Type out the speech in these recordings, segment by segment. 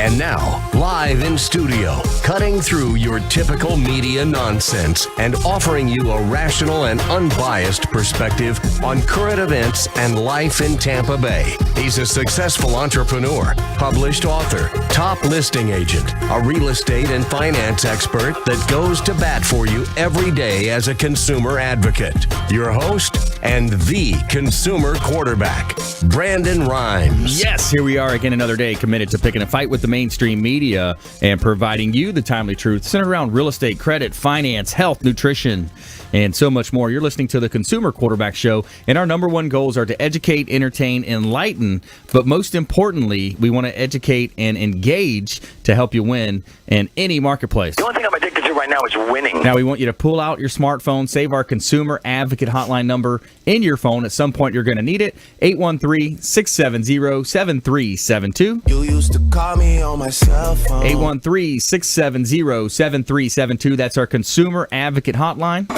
And now, live in studio, cutting through your typical media nonsense and offering you a rational and unbiased perspective on current events and life in Tampa Bay. He's a successful entrepreneur, published author, top listing agent, a real estate and finance expert that goes to bat for you every day as a consumer advocate. Your host and the consumer quarterback, Brandon Rhymes. Yes, here we are again another day, committed to picking a fight with the mainstream media and providing you the timely truth centered around real estate, credit, finance, health, nutrition, and so much more. You're listening to the Consumer Quarterback Show, and our number one goals are to educate, entertain, enlighten, but most importantly, we want to educate and engage to help you win in any marketplace. The only thing I'm addicted to right now is winning. Now, we want you to pull out your smartphone, save our Consumer Advocate hotline number in your phone. At some point, you're going to need it. 813-670-7372. You used to call me on my cell phone. 813-670-7372. That's our Consumer Advocate hotline.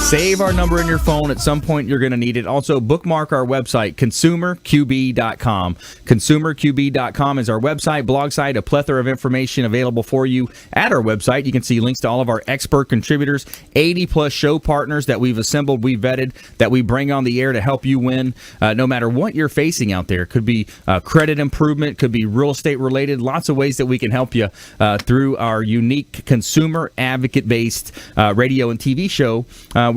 Save our number in your phone. At some point, you're going to need it. Also, bookmark our website, consumerqb.com. Consumerqb.com is our website, blog site, a plethora of information available for you at our website. You can see links to all of our expert contributors, 80-plus show partners that we've assembled, we've vetted, that we bring on the air to help you win, no matter what you're facing out there. Could be credit improvement, could be real estate related, lots of ways that we can help you through our unique consumer advocate-based radio and TV show,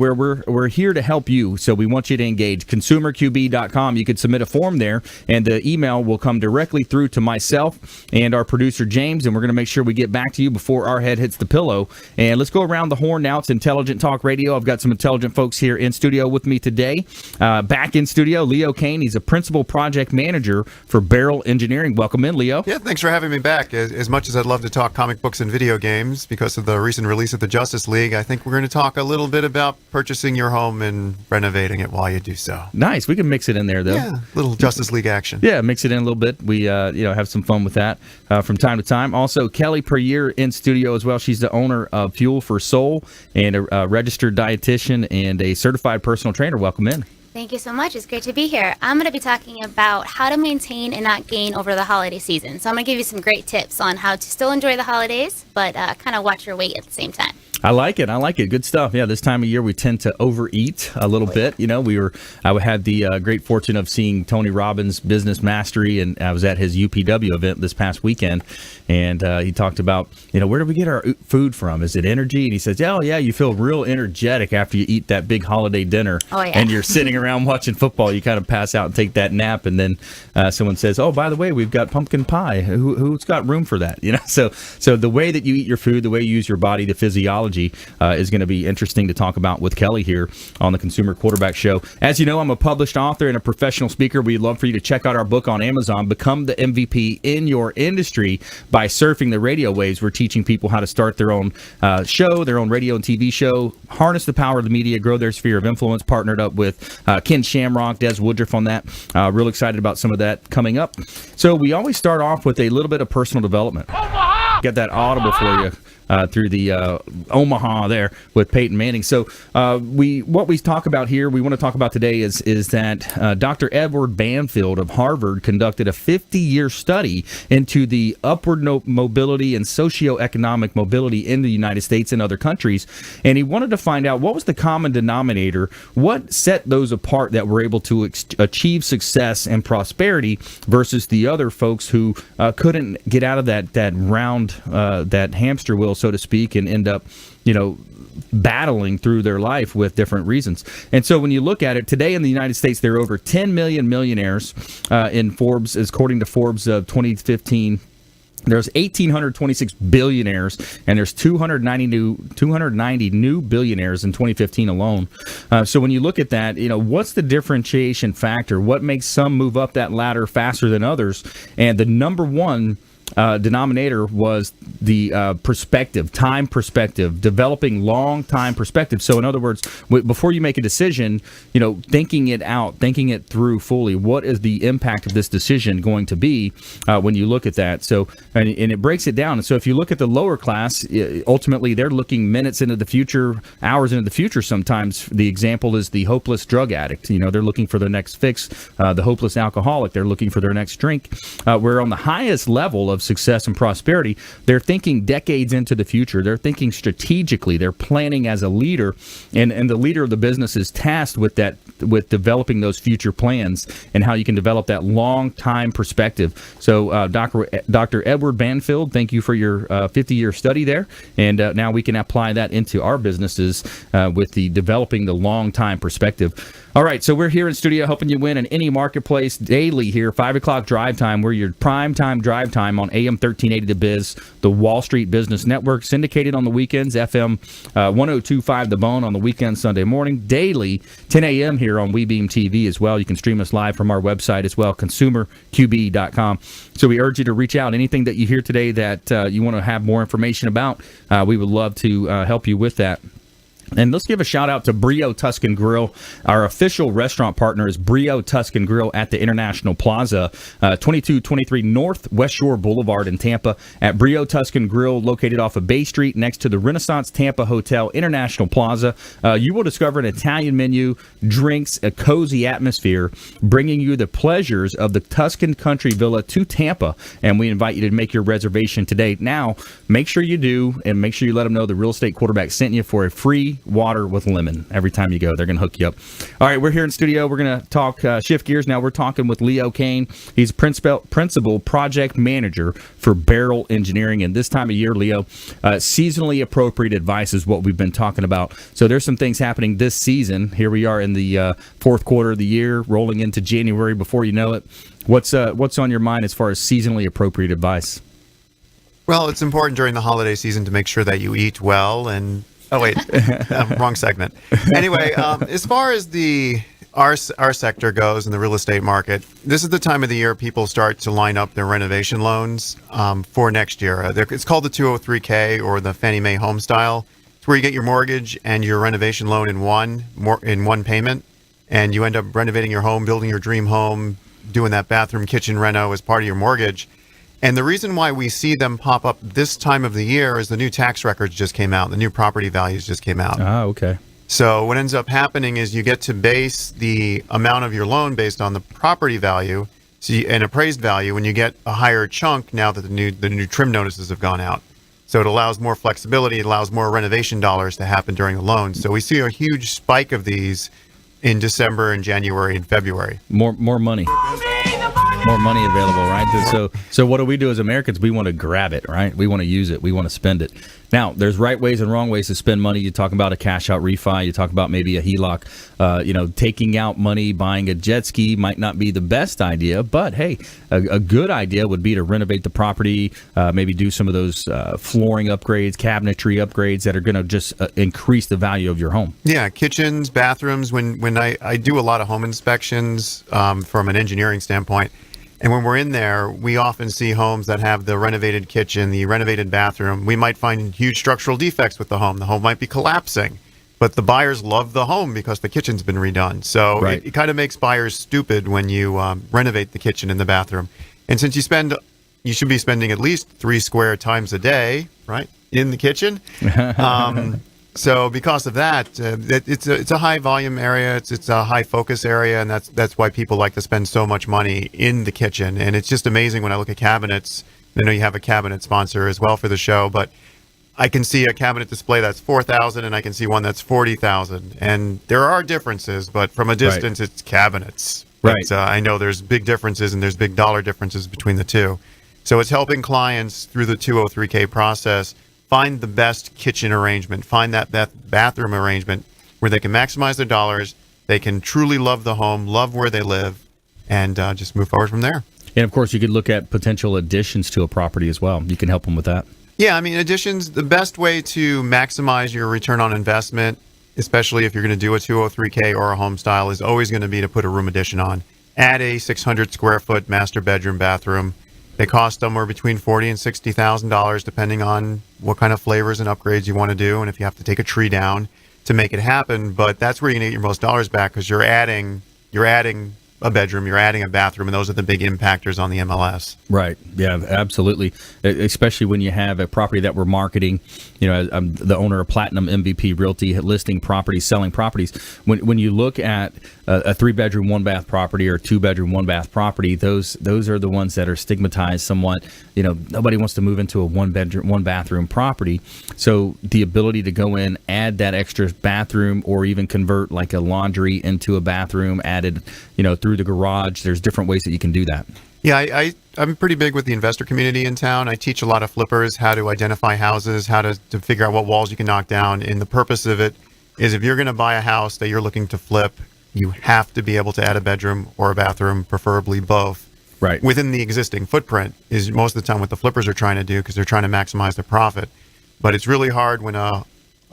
where we're here to help you. So we want you to engage. ConsumerQB.com. You can submit a form there, and the email will come directly through to myself and our producer, James, and we're going to make sure we get back to you before our head hits the pillow. And let's go around the horn now. It's Intelligent Talk Radio. I've got some intelligent folks here in studio with me today. Back in studio, Leo Cannyn. He's a principal project manager for Beryl Engineering. Welcome in, Leo. Yeah, thanks for having me back. As much as I'd love to talk comic books and video games because of the recent release of the Justice League, I think we're going to talk a little bit about purchasing your home and renovating it while you do so. Nice. We can mix it in there, though. Yeah, little Justice League action. Yeah, mix it in a little bit. We have some fun with that from time to time. Also, Kelly Puryear in studio as well. She's the owner of Fuel for Soul and a registered dietitian and a certified personal trainer. Welcome in. Thank you so much. It's great to be here. I'm going to be talking about how to maintain and not gain over the holiday season. So I'm going to give you some great tips on how to still enjoy the holidays, but kind of watch your weight at the same time. I like it. Good stuff. Yeah, this time of year we tend to overeat a little bit. You know, I had the great fortune of seeing Tony Robbins' Business Mastery, and I was at his UPW event this past weekend, and he talked about, where do we get our food from? Is it energy? And he says, oh, yeah, you feel real energetic after you eat that big holiday dinner. Oh, yeah. And you're sitting around watching football. You kind of pass out and take that nap, and then someone says, oh, by the way, we've got pumpkin pie. Who's got room for that? So the way that you eat your food, the way you use your body, the physiology is going to be interesting to talk about with Kelly here on the Consumer Quarterback Show. As you know, I'm a published author and a professional speaker. We'd love for you to check out our book on Amazon, Become the MVP in Your Industry by Surfing the Radio Waves. We're teaching people how to start their own show, their own radio and TV show, harness the power of the media, grow their sphere of influence. Partnered up with Ken Shamrock, Des Woodruff on that. Real excited about some of that coming up. So we always start off with a little bit of personal development. Get that audible for you. Through the Omaha there with Peyton Manning. So what we talk about here, we want to talk about today is that Dr. Edward Banfield of Harvard conducted a 50-year study into the upward mobility and socioeconomic mobility in the United States and other countries. And he wanted to find out what was the common denominator, what set those apart that were able to achieve success and prosperity versus the other folks who couldn't get out of that round, that hamster wheel, so to speak, and end up, battling through their life with different reasons. And so when you look at it, today in the United States, there are over 10 million millionaires in Forbes, according to Forbes of 2015. There's 1,826 billionaires, and there's 290 new billionaires in 2015 alone. So when you look at that, what's the differentiation factor? What makes some move up that ladder faster than others? And the number one denominator was the time perspective, developing long time perspective. So in other words, before you make a decision, thinking it out, thinking it through fully. What is the impact of this decision going to be when you look at that? So and it breaks it down. And so if you look at the lower class, ultimately they're looking minutes into the future, hours into the future. Sometimes the example is the hopeless drug addict. They're looking for their next fix. The hopeless alcoholic, they're looking for their next drink. Where on the highest level of success and prosperity, they're thinking decades into the future. They're thinking strategically. They're planning as a leader, and the leader of the business is tasked with that, with developing those future plans and how you can develop that long time perspective. So, Dr. Edward Banfield, thank you for your 50-year study there, and now we can apply that into our businesses with the developing the long time perspective. All right, so we're here in studio helping you win in any marketplace daily here, 5 o'clock drive time. We're your prime time drive time on AM 1380 The Biz, the Wall Street Business Network, syndicated on the weekends, FM 1025 The Bone on the weekend, Sunday morning, daily, 10 a.m. here on WeBeam TV as well. You can stream us live from our website as well, consumerqb.com. So we urge you to reach out. Anything that you hear today that you want to have more information about, we would love to help you with that. And let's give a shout out to Brio Tuscan Grill. Our official restaurant partner is Brio Tuscan Grill at the International Plaza, 2223 North West Shore Boulevard in Tampa. At Brio Tuscan Grill, located off of Bay Street next to the Renaissance Tampa Hotel, International Plaza, you will discover an Italian menu, drinks, a cozy atmosphere, bringing you the pleasures of the Tuscan Country Villa to Tampa. And we invite you to make your reservation today. Now, make sure you do, and make sure you let them know the real estate quarterback sent you for a free water with lemon. Every time you go, they're going to hook you up. All right, we're here in studio. We're going to talk shift gears now. We're talking with Leo Cannyn. He's principal project manager for Beryl Engineering. And this time of year, Leo, seasonally appropriate advice is what we've been talking about. So there's some things happening this season. Here we are in the fourth quarter of the year, rolling into January before you know it. What's on your mind as far as seasonally appropriate advice? Well, it's important during the holiday season to make sure that you eat well and oh, wait, wrong segment. Anyway, as far as our sector goes in the real estate market, this is the time of the year people start to line up their renovation loans for next year. It's called the 203K or the Fannie Mae Home Style. It's where you get your mortgage and your renovation loan in one payment, and you end up renovating your home, building your dream home, doing that bathroom, kitchen reno as part of your mortgage. And the reason why we see them pop up this time of the year is the new tax records just came out. The new property values just came out. Ah, okay. So what ends up happening is you get to base the amount of your loan based on the property value and appraised value when you get a higher chunk now that the new trim notices have gone out. So it allows more flexibility. It allows more renovation dollars to happen during the loan. So we see a huge spike of these in December and January and February. More money. More money available, right? So what do we do as Americans? We want to grab it, right? We want to use it. We want to spend it. Now, there's right ways and wrong ways to spend money. You talk about a cash out refi. You talk about maybe a HELOC. Taking out money, buying a jet ski might not be the best idea, but hey, a good idea would be to renovate the property, maybe do some of those flooring upgrades, cabinetry upgrades that are going to just increase the value of your home. Yeah, kitchens, bathrooms. When I do a lot of home inspections from an engineering standpoint, and when we're in there, we often see homes that have the renovated kitchen, the renovated bathroom. We might find huge structural defects with the home. The home might be collapsing, but the buyers love the home because the kitchen's been redone. So right. it kind of makes buyers stupid when you renovate the kitchen and the bathroom. And since you should be spending at least 3 square times a day, right, in the kitchen. So because of that, it's a high volume area, it's a high focus area, and that's why people like to spend so much money in the kitchen. And it's just amazing when I look at cabinets. I know you have a cabinet sponsor as well for the show, but I can see a cabinet display that's $4,000, and I can see one that's $40,000. And there are differences, but from a distance, right. It's cabinets. Right. But, I know there's big differences, and there's big dollar differences between the two. So it's helping clients through the 203K process find the best kitchen arrangement, find that bathroom arrangement where they can maximize their dollars, they can truly love the home, love where they live, and just move forward from there. And, of course, you could look at potential additions to a property as well. You can help them with that. Yeah, I mean, additions, the best way to maximize your return on investment, especially if you're going to do a 203K or a home style, is always going to be to put a room addition on. Add a 600 square foot master bedroom, bathroom. They cost somewhere between $40,000 and $60,000, depending on what kind of flavors and upgrades you want to do, and if you have to take a tree down to make it happen. But that's where you get your most dollars back, because you're adding a bedroom, you're adding a bathroom, and those are the big impactors on the MLS. Right. Yeah, absolutely. Especially when you have a property that we're marketing. You know, I'm the owner of Platinum MVP Realty, listing properties, selling properties. When you look at a 3-bedroom, 1-bath property or 2-bedroom, 1-bath property, those are the ones that are stigmatized somewhat. You know, nobody wants to move into a 1-bedroom, 1-bathroom property. So the ability to go in, add that extra bathroom, or even convert like a laundry into a bathroom, added, you know, through the garage. There's different ways that you can do that. Yeah, I'm pretty big with the investor community in town. I teach a lot of flippers how to identify houses, how to figure out what walls you can knock down. And the purpose of it is, if you're going to buy a house that you're looking to flip, you have to be able to add a bedroom or a bathroom, preferably both, right, within the existing footprint, is most of the time what the flippers are trying to do, because they're trying to maximize their profit. But it's really hard when a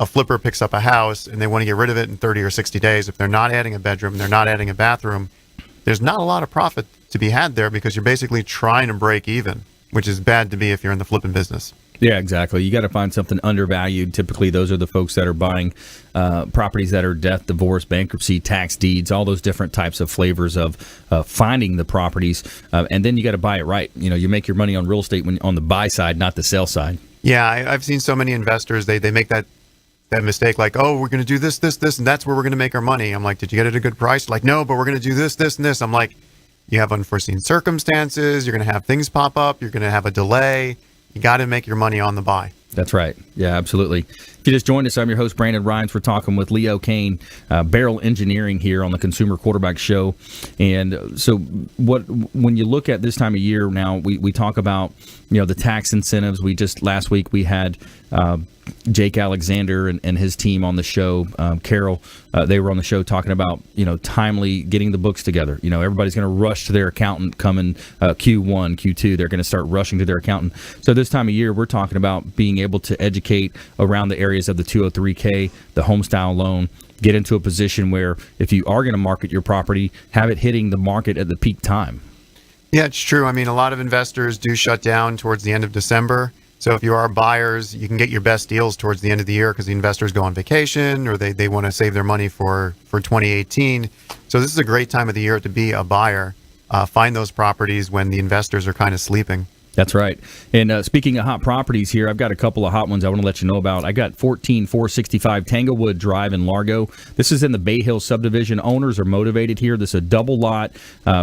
flipper picks up a house and they want to get rid of it in 30 or 60 days. If they're not adding a bedroom, they're not adding a bathroom, there's not a lot of profit to be had there, because you're basically trying to break even, which is bad to be if you're in the flipping business. Yeah, exactly. You got to find something undervalued. Typically, those are the folks that are buying properties that are death, divorce, bankruptcy, tax deeds, all those different types of flavors of finding the properties. And then you got to buy it right. You know, you make your money on real estate on the buy side, not the sell side. Yeah, I've seen so many investors, they make that mistake, like, oh, we're going to do this, and that's where we're going to make our money. I'm like, did you get it at a good price? Like, no, but we're going to do this, and this. I'm like, you have unforeseen circumstances. You're going to have things pop up. You're going to have a delay. You got to make your money on the buy. That's right. Yeah, absolutely. If you just joined us, I'm your host, Brandon Rhymes. We're talking with Leo Cannyn, Beryl Engineering here on the Consumer Quarterback Show. And so when you look at this time of year now, we talk about, you know, the tax incentives. Last week we had Jake Alexander and his team on the show, Carol, they were on the show talking about, you know, timely getting the books together. You know, everybody's going to rush to their accountant coming Q1, Q2. They're going to start rushing to their accountant. So this time of year, we're talking about being able to educate around the areas of the 203K, the home style loan, get into a position where if you are going to market your property, have it hitting the market at the peak time. Yeah, it's true. I mean, a lot of investors do shut down towards the end of December. So if you are buyers, you can get your best deals towards the end of the year, because the investors go on vacation, or they want to save their money for 2018. So this is a great time of the year to be a buyer. Find those properties when the investors are kind of sleeping. That's right. And speaking of hot properties here, I've got a couple of hot ones I want to let you know about. I got 14465 Tanglewood Drive in Largo. This is in the Bay Hill subdivision. Owners are motivated here. This is a double lot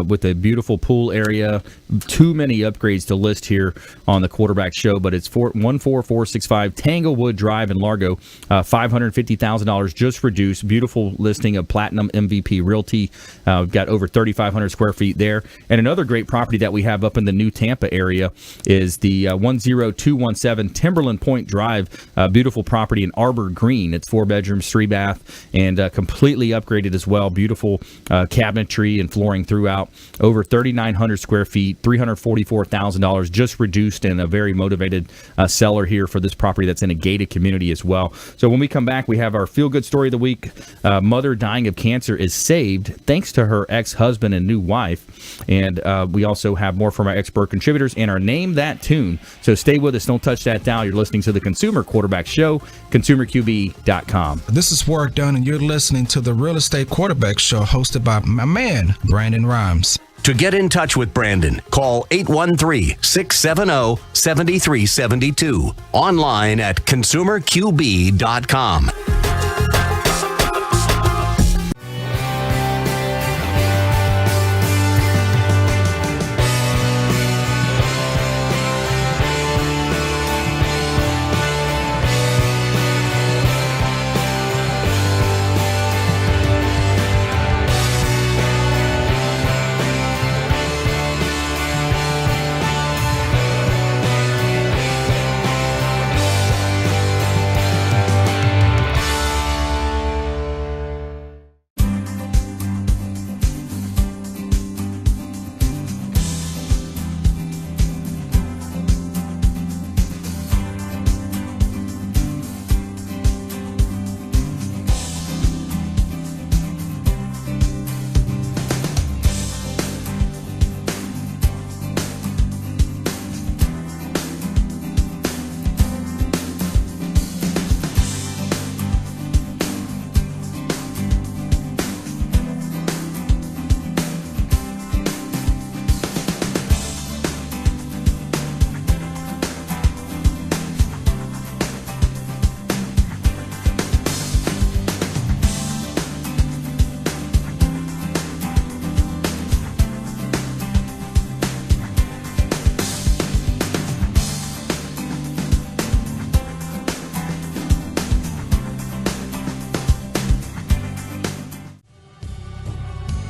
with a beautiful pool area. Too many upgrades to list here on the Quarterback Show, but it's 14465 Tanglewood Drive in Largo. $550,000 just reduced. Beautiful listing of Platinum MVP Realty. We've got over 3,500 square feet there. And another great property that we have up in the new Tampa area is the 10217 Timberland Point Drive, beautiful property in Arbor Green. It's 4 bedrooms, 3 bath, and completely upgraded as well. Beautiful cabinetry and flooring throughout. Over 3,900 square feet, $344,000 just reduced, and a very motivated seller here for this property that's in a gated community as well. So when we come back, we have our feel-good story of the week. Mother dying of cancer is saved thanks to her ex-husband and new wife. And we also have more from our expert contributors and our Name That Tune. So stay with us. Don't touch that dial. You're listening to the Consumer Quarterback Show, consumerqb.com. This is Work Done, and you're listening to the Real Estate Quarterback Show, hosted by my man, Brandon Rhymes. To get in touch with Brandon, call 813-670-7372. Online at consumerqb.com.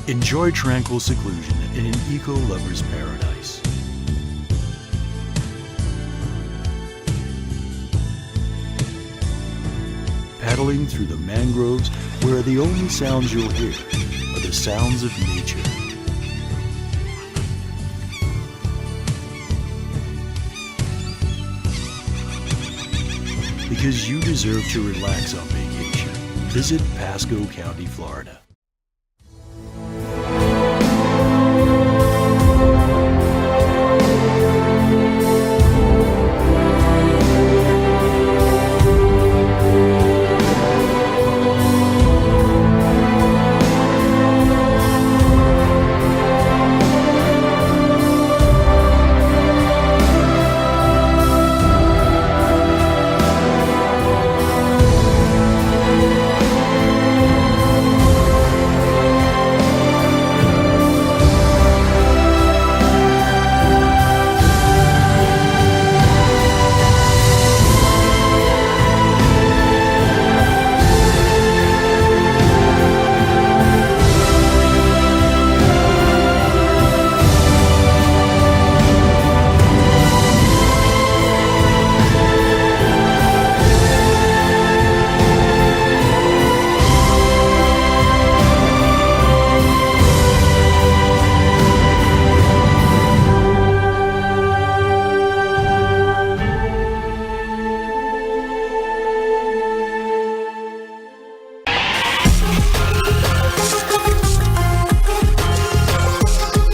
Enjoy tranquil seclusion in an eco-lover's paradise. Paddling through the mangroves where the only sounds you'll hear are the sounds of nature. Because you deserve to relax on vacation, visit Pasco County, Florida.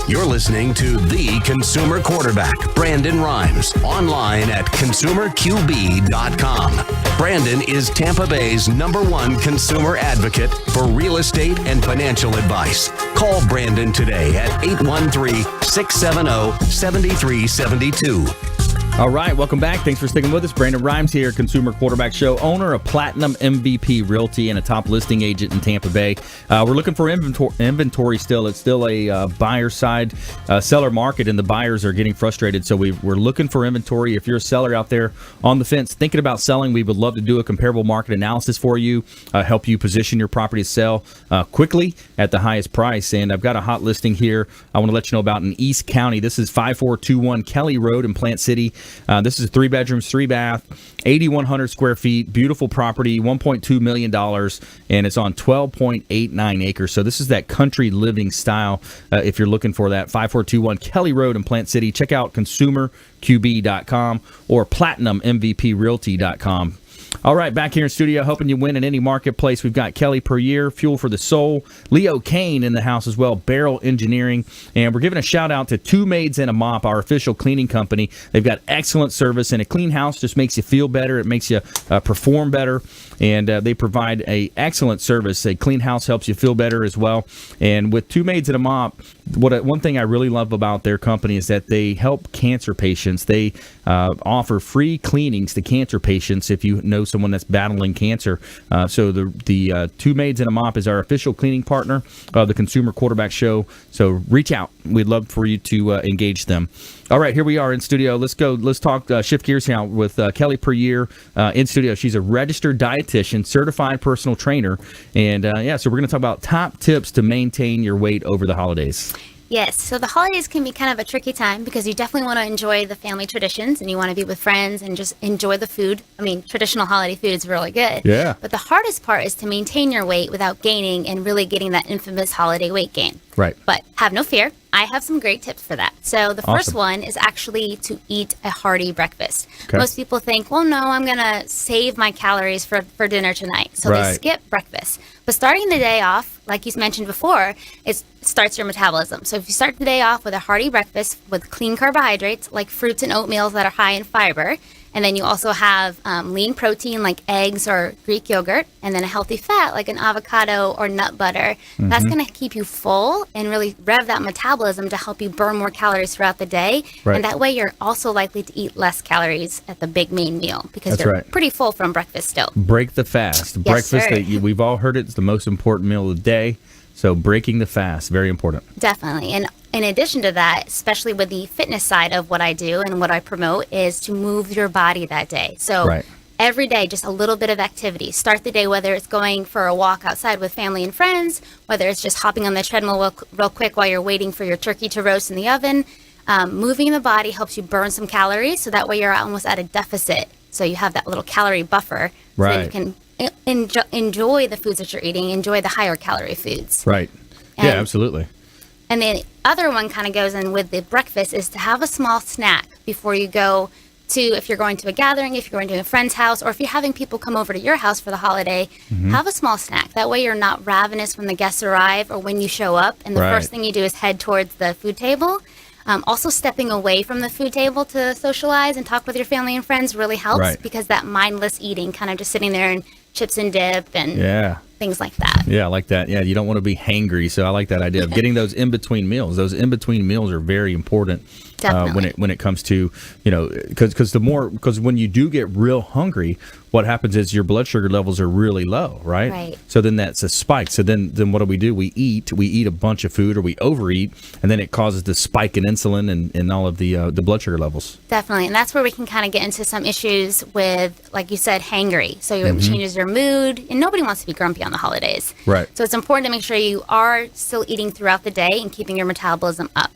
You're listening to The Consumer Quarterback, Brandon Rhymes, online at consumerqb.com. Brandon is Tampa Bay's #1 consumer advocate for real estate and financial advice. Call Brandon today at 813-670-7372. All right, welcome back. Thanks for sticking with us. Brandon Rhymes here, Consumer Quarterback Show, owner of Platinum MVP Realty and a top listing agent in Tampa Bay. We're looking for inventory still. It's still a buyer side seller market, and the buyers are getting frustrated. So we're looking for inventory. If you're a seller out there on the fence thinking about selling, we would love to do a comparable market analysis for you, help you position your property to sell quickly at the highest price. And I've got a hot listing here I want to let you know about in East County. This is 5421 Kelly Road in Plant City. This is 3 bedrooms, 3 bath, 8,100 square feet, beautiful property, $1.2 million, and it's on 12.89 acres. So this is that country living style if you're looking for that. 5421 Kelly Road in Plant City. Check out consumerqb.com or platinummvprealty.com. All right, back here in studio, hoping you win in any marketplace. We've got Kelly Puryear, Fuel for the Soul, Leo Cannyn in the house as well, Beryl Engineering, and we're giving a shout out to Two Maids and a Mop, our official cleaning company. They've got excellent service, and a clean house just makes you feel better. It makes you perform better, and they provide a excellent service. A clean house helps you feel better as well. And with Two Maids and a Mop, one thing I really love about their company is that they help cancer patients. They offer free cleanings to cancer patients if you know someone that's battling cancer. So the Two Maids and a Mop is our official cleaning partner of the Consumer Quarterback Show. So reach out. We'd love for you to engage them. All right, here we are in studio. Let's go. Let's talk. Shift gears now with Kelly Puryear in studio. She's a registered dietitian, certified personal trainer, and so we're going to talk about top tips to maintain your weight over the holidays. Yes, so the holidays can be kind of a tricky time because you definitely want to enjoy the family traditions and you want to be with friends and just enjoy the food. I mean, traditional holiday food is really good. Yeah. But the hardest part is to maintain your weight without gaining and really getting that infamous holiday weight gain. Right. But have no fear. I have some great tips for that. So the first one is actually to eat a hearty breakfast. Okay. Most people think, well, no, I'm going to save my calories for dinner tonight. So they skip breakfast. But starting the day off, like you mentioned before, it starts your metabolism. So if you start the day off with a hearty breakfast with clean carbohydrates, like fruits and oatmeals that are high in fiber, and then you also have lean protein like eggs or Greek yogurt, and then a healthy fat like an avocado or nut butter. Mm-hmm. That's going to keep you full and really rev that metabolism to help you burn more calories throughout the day. Right. And that way you're also likely to eat less calories at the big main meal because you're pretty full from breakfast still. Break the fast. Yes, breakfast, we've all heard it's the most important meal of the day. So breaking the fast, very important. Definitely. And in addition to that, especially with the fitness side of what I do and what I promote, is to move your body that day. So every day, just a little bit of activity. Start the day, whether it's going for a walk outside with family and friends, whether it's just hopping on the treadmill real quick while you're waiting for your turkey to roast in the oven. Moving the body helps you burn some calories, so that way you're almost at a deficit. So you have that little calorie buffer, so that you can enjoy the foods that you're eating, enjoy the higher calorie foods. Right. And, yeah, absolutely. And the other one kind of goes in with the breakfast is to have a small snack before you go to, if you're going to a gathering, if you're going to a friend's house, or if you're having people come over to your house for the holiday, have a small snack. That way you're not ravenous when the guests arrive or when you show up, and the first thing you do is head towards the food table. Also, stepping away from the food table to socialize and talk with your family and friends really helps, because that mindless eating, kind of just sitting there and chips and dip and things like that. Yeah, I like that. Yeah, you don't want to be hangry, so I like that idea of getting those in-between meals. Those in-between meals are very important when it comes to, because when you do get real hungry, what happens is your blood sugar levels are really low, right? Right. So then that's a spike. So then what do? We eat a bunch of food, or we overeat, and then it causes the spike in insulin and all of the blood sugar levels. Definitely, and that's where we can kind of get into some issues with, like you said, hangry. So it changes your mood, and nobody wants to be grumpy on the holidays. Right. So it's important to make sure you are still eating throughout the day and keeping your metabolism up.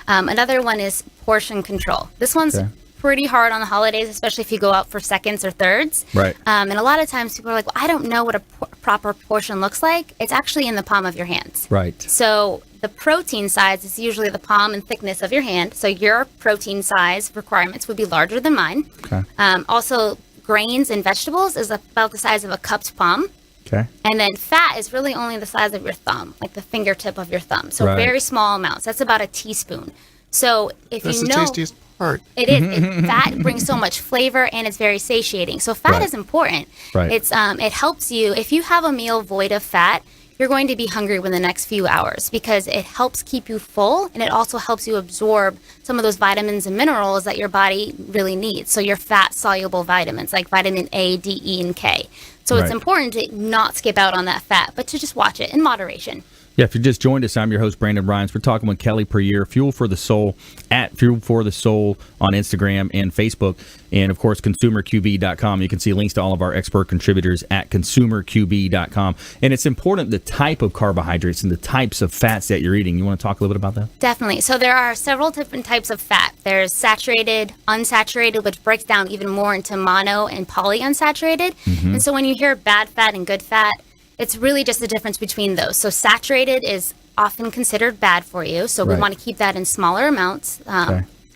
Another one is portion control. This one's pretty hard on the holidays, especially if you go out for seconds or thirds. Right. And a lot of times people are like, well, I don't know what a proper portion looks like. It's actually in the palm of your hands. Right. So the protein size is usually the palm and thickness of your hand. So your protein size requirements would be larger than mine. Okay. Also, grains and vegetables is about the size of a cupped palm. Okay. And then fat is really only the size of your thumb, like the fingertip of your thumb. So very small amounts. That's about a teaspoon. So if That's you the know, tastiest part. it is. Fat brings so much flavor, and it's very satiating. So fat is important. Right. It's it helps you. If you have a meal void of fat, you're going to be hungry within the next few hours, because it helps keep you full, and it also helps you absorb some of those vitamins and minerals that your body really needs. So your fat-soluble vitamins like vitamin A, D, E, and K. So it's important to not skip out on that fat, but to just watch it in moderation. Yeah, if you just joined us, I'm your host, Brandon Rhymes. We're talking with Kelly Puryear, Fuel for the Soul, at Fuel for the Soul on Instagram and Facebook. And, of course, ConsumerQB.com. You can see links to all of our expert contributors at ConsumerQB.com. And it's important the type of carbohydrates and the types of fats that you're eating. You want to talk a little bit about that? Definitely. So there are several different types of fat. There's saturated, unsaturated, which breaks down even more into mono and polyunsaturated. And so when you hear bad fat and good fat, it's really just the difference between those. So saturated is often considered bad for you. So we want to keep that in smaller amounts.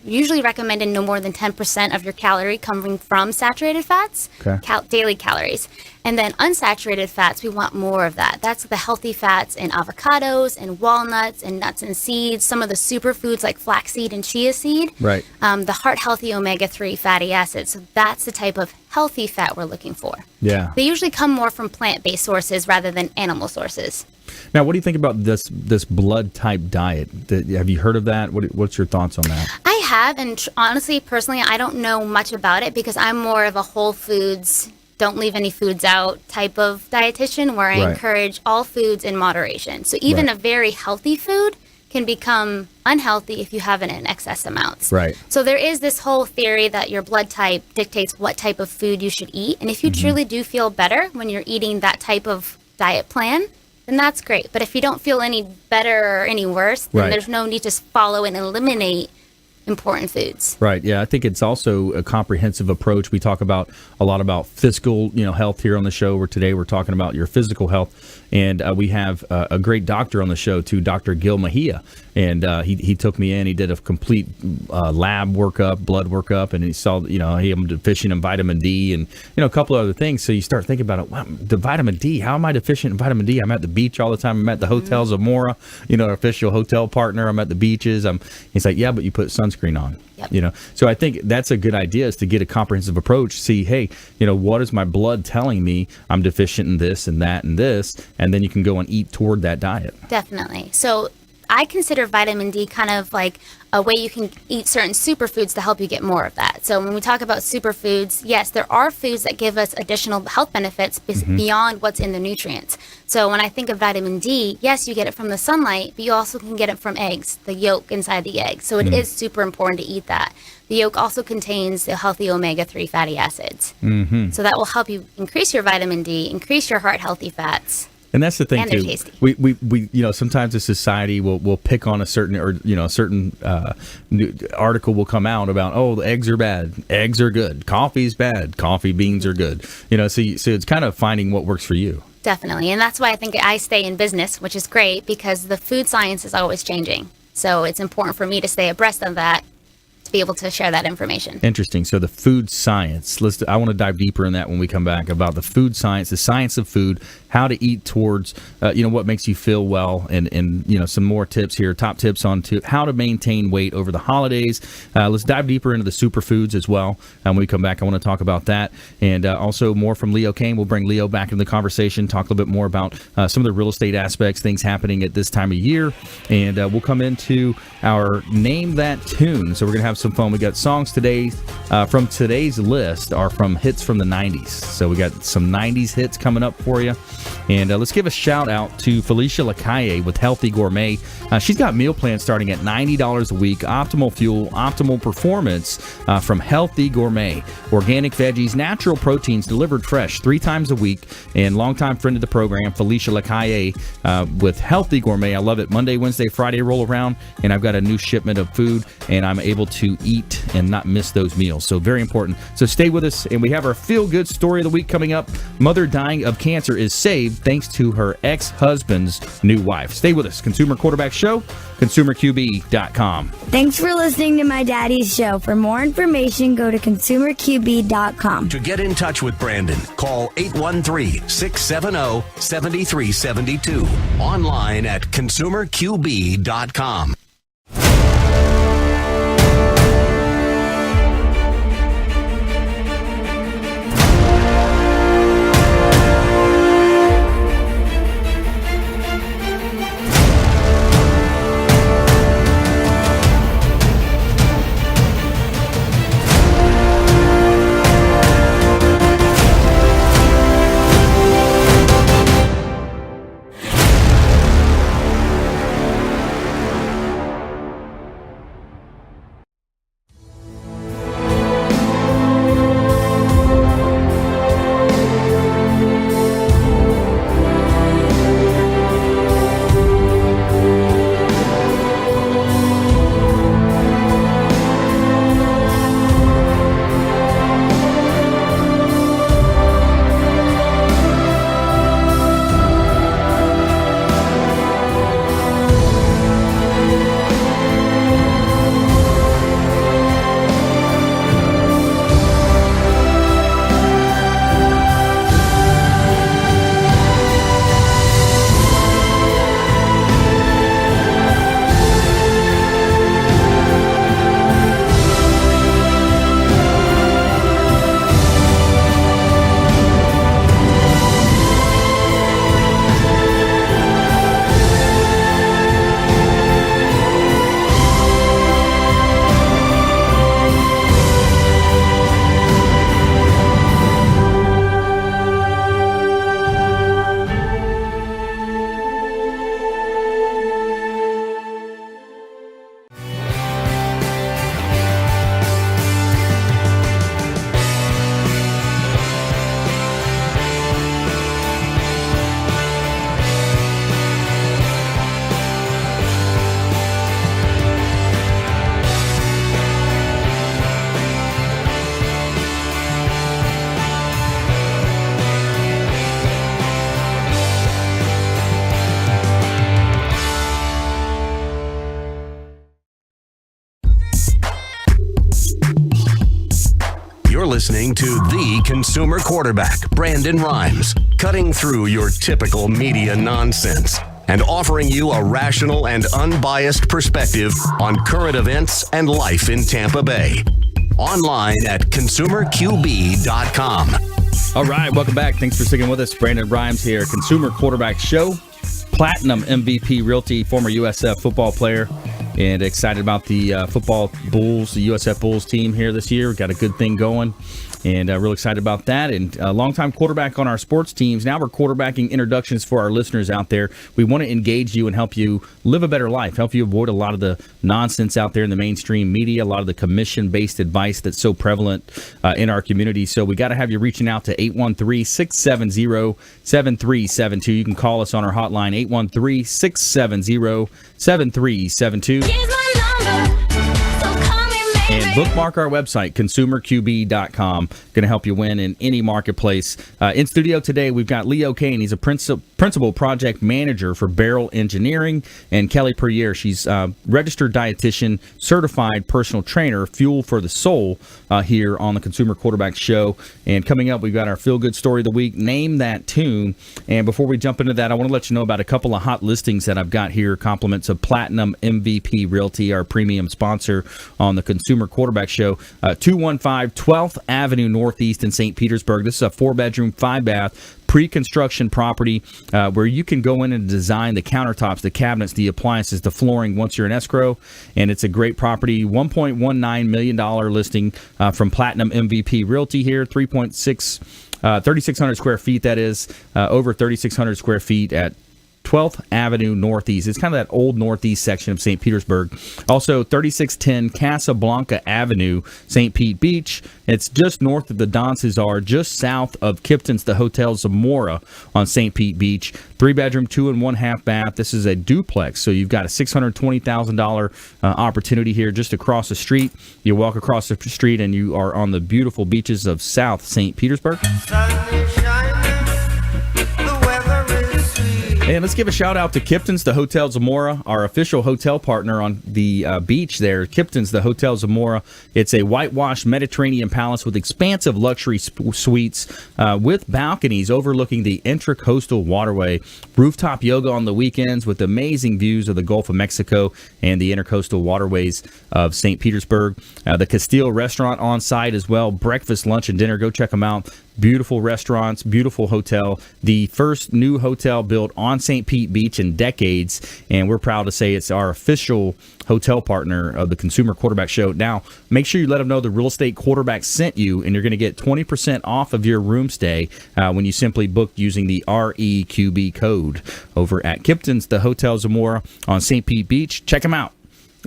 Usually recommended no more than 10% of your calorie coming from saturated fats, daily calories. And then unsaturated fats, we want more of that. That's the healthy fats in avocados and walnuts and nuts and seeds, some of the superfoods like flaxseed and chia seed, the heart-healthy omega-3 fatty acids. So that's the type of healthy fat we're looking for. Yeah. They usually come more from plant-based sources rather than animal sources. Now, what do you think about this blood type diet? Have you heard of that? What's your thoughts on that? I have, and honestly, personally, I don't know much about it, because I'm more of a whole foods, don't leave any foods out type of dietitian, where I encourage all foods in moderation. So even a very healthy food can become unhealthy if you have it in excess amounts. Right. So there is this whole theory that your blood type dictates what type of food you should eat. And if you truly do feel better when you're eating that type of diet plan, then that's great. But if you don't feel any better or any worse, then there's no need to follow and eliminate important foods. Right. Yeah. I think it's also a comprehensive approach. We talk a lot about physical, health here on the show, where today we're talking about your physical health. And we have a great doctor on the show too, Dr. Gil Mejia. And he took me in, he did a complete lab workup, blood workup, and he saw, I'm deficient in vitamin D and, a couple of other things. So you start thinking about it. Wow, the vitamin D, how am I deficient in vitamin D? I'm at the beach all the time. I'm at the hotels of Mora, our official hotel partner. I'm at the beaches. He's like, yeah, but you put sunscreen on. Yep. So I think that's a good idea, is to get a comprehensive approach. See, hey, what is my blood telling me? I'm deficient in this and that and this, and then you can go and eat toward that diet. Definitely. So I consider vitamin D kind of like a way you can eat certain superfoods to help you get more of that. So when we talk about superfoods, yes, there are foods that give us additional health benefits beyond what's in the nutrients. So when I think of vitamin D, yes, you get it from the sunlight, but you also can get it from eggs, the yolk inside the egg. So it is super important to eat that. The yolk also contains the healthy omega-3 fatty acids. So that will help you increase your vitamin D, increase your heart healthy fats. And that's the thing And too. they're tasty. We sometimes the society will pick on a certain article will come out about, oh, the eggs are bad, eggs are good, coffee's bad, coffee beans are good. So it's kind of finding what works for you. Definitely. And that's why I think I stay in business, which is great because the food science is always changing. So it's important for me to stay abreast of that, to be able to share that information. Interesting. So the food science. I want to dive deeper in that when we come back about the food science, the science of food, how to eat towards, what makes you feel well, and some more tips here, top tips on how to maintain weight over the holidays. Let's dive deeper into the superfoods as well. When we come back, I want to talk about that, and also more from Leo Cannyn. We'll bring Leo back into the conversation, talk a little bit more about some of the real estate aspects, things happening at this time of year, and we'll come into our Name That Tune. So we're going to have some fun. We got songs today from today's list are from hits from the 90s. So we got some 90s hits coming up for you. And let's give a shout out to Felicia Lacaille with Healthy Gourmet. She's got meal plans starting at $90 a week, optimal fuel, optimal performance from Healthy Gourmet. Organic veggies, natural proteins delivered fresh 3 times a week. And longtime friend of the program, Felicia Lacaille with Healthy Gourmet. I love it. Monday, Wednesday, Friday roll around, and I've got a new shipment of food, and I'm able to eat and not miss those meals. So very important. So stay with us, and we have our feel-good story of the week coming up. Mother dying of cancer is saved thanks to her ex-husband's new wife. Stay with us. Consumer Quarterback Show, consumerqb.com. Thanks for listening to my daddy's show. For more information, go to consumerqb.com. To get in touch with Brandon, call 813-670-7372. Online at consumerqb.com. You're listening to the Consumer Quarterback, Brandon Rhymes, cutting through your typical media nonsense and offering you a rational and unbiased perspective on current events and life in Tampa Bay. Online at consumerqb.com. All right, welcome back. Thanks for sticking with us. Brandon Rhymes here, Consumer Quarterback Show. Platinum MVP Realty, former USF football player, and excited about the football Bulls, the USF Bulls team here this year. We've got a good thing going, and real excited about that. And a longtime quarterback on our sports teams. Now we're quarterbacking introductions for our listeners out there. We want to engage you and help you live a better life, help you avoid a lot of the nonsense out there in the mainstream media, a lot of the commission-based advice that's so prevalent in our community. So we got to have you reaching out to 813-670-7372. You can call us on our hotline, 813-670-7372. And bookmark our website, consumerqb.com. Going to help you win in any marketplace. In studio today, we've got Leo Cannyn. He's a principal project manager for Beryl Engineering. And Kelly Puryear. She's registered dietitian, certified personal trainer, Fuel for the Soul, here on the Consumer Quarterback Show. And coming up, we've got our feel-good story of the week, Name That Tune. And before we jump into that, I want to let you know about a couple of hot listings that I've got here, compliments of Platinum MVP Realty, our premium sponsor on the Consumer Quarterback Show. 215 12th Avenue Northeast in St. Petersburg. This is a 4-bedroom, 5-bath, pre-construction property where you can go in and design the countertops, the cabinets, the appliances, the flooring once you're in escrow. And it's a great property. $1.19 million listing from Platinum MVP Realty here. 3,600 square feet, that is. Over 3,600 square feet at 12th Avenue Northeast. It's kind of that old northeast section of St. Petersburg. Also, 3610 Casablanca Avenue, St. Pete Beach. It's just north of the Dances are, just south of Kipton's, the Hotel Zamora on St. Pete Beach. 3-bedroom, 2 and 1/2 bath. This is a duplex, so you've got a $620,000 opportunity here just across the street. You walk across the street and you are on the beautiful beaches of South St. Petersburg. And let's give a shout out to Kipton's, the Hotel Zamora, our official hotel partner on the beach there. Kipton's, the Hotel Zamora. It's a whitewashed Mediterranean palace with expansive luxury suites with balconies overlooking the intracoastal waterway. Rooftop yoga on the weekends with amazing views of the Gulf of Mexico and the intercoastal waterways of St. Petersburg. The Castile restaurant on site as well. Breakfast, lunch, and dinner. Go check them out. Beautiful restaurants, beautiful hotel. The first new hotel built on St. Pete Beach in decades, and we're proud to say it's our official hotel partner of the Consumer Quarterback Show. Now, make sure you let them know the Real Estate Quarterback sent you, and you're going to get 20% off of your room stay when you simply book using the REQB code over at Kipton's, the Hotel Zamora on St. Pete Beach. Check them out.